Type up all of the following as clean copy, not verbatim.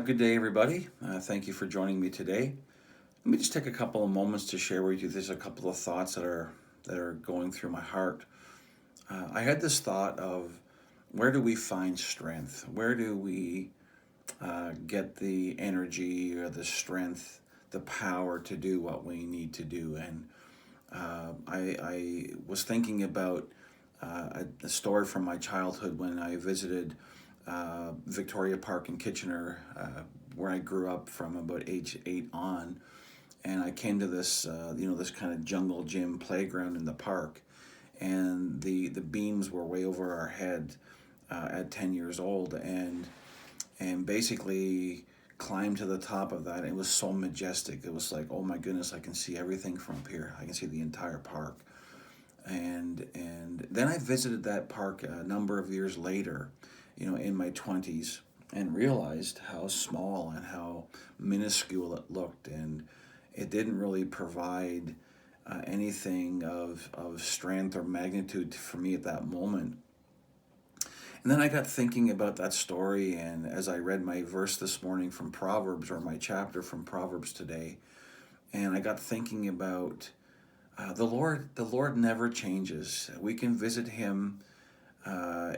Good day, everybody. Thank you for joining me today. Let me just take a couple of moments to share with you. There's a couple of thoughts that are going through my heart. I had this thought of where do we find strength? Where do we get the energy or the strength, the power to do what we need to do? And I was thinking about a story from my childhood when I visited Victoria Park in Kitchener, where I grew up from about age 8 on. And I came to this, this kind of jungle gym playground in the park, and the beams were way over our head at 10 years old, and basically climbed to the top of that. It was so majestic. It was like, oh my goodness, I can see everything from up here. I can see the entire park. And then I visited that park a number of years later, in my 20s, and realized how small and how minuscule it looked, and it didn't really provide anything of strength or magnitude for me at that moment. And then I got thinking about that story, and as I read my verse this morning from Proverbs, or my chapter from Proverbs today, and I got thinking about the Lord. The Lord never changes. We can visit Him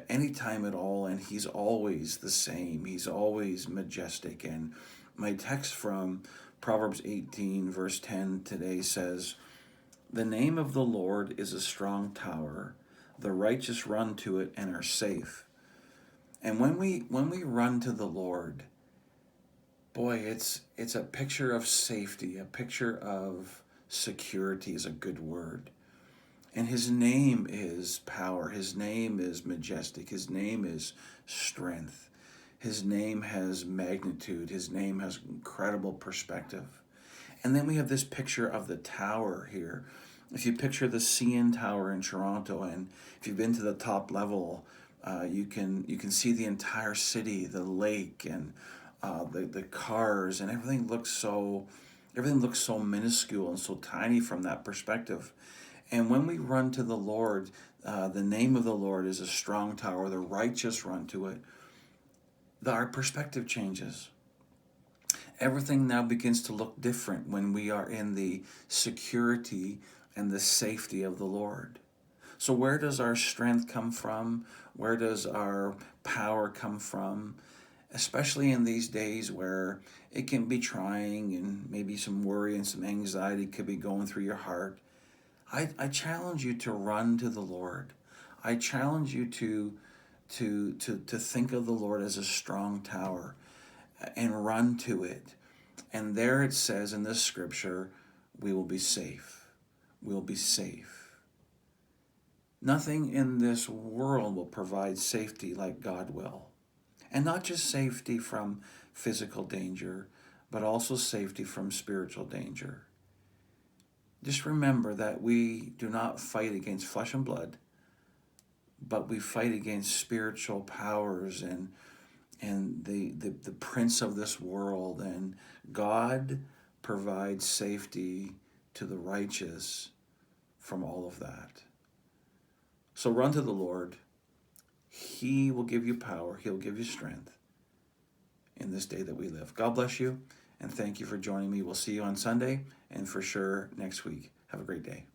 anytime at all, and He's always the same. He's always majestic. And my text from Proverbs 18, verse 10 today says, "The name of the Lord is a strong tower. The righteous run to it and are safe." And when we run to the Lord, boy, it's a picture of safety, a picture of security is a good word. And His name is power. His name is majestic. His name is strength. His name has magnitude. His name has incredible perspective. And then we have this picture of the tower here. If you picture the CN Tower in Toronto, and if you've been to the top level, you can see the entire city, the lake, and the cars, and everything looks so minuscule and so tiny from that perspective. And when we run to the Lord, the name of the Lord is a strong tower. The righteous run to it. Our perspective changes. Everything now begins to look different when we are in the security and the safety of the Lord. So where does our strength come from? Where does our power come from? Especially in these days where it can be trying, and maybe some worry and some anxiety could be going through your heart. I challenge you to run to the Lord. I challenge you to think of the Lord as a strong tower and run to it. And there it says in this scripture, we will be safe. We'll be safe. Nothing in this world will provide safety like God will. And not just safety from physical danger, but also safety from spiritual danger. Just remember that we do not fight against flesh and blood, but we fight against spiritual powers and the prince of this world. And God provides safety to the righteous from all of that. So run to the Lord. He will give you power. He'll give you strength in this day that we live. God bless you, and thank you for joining me. We'll see you on Sunday, and for sure next week. Have a great day.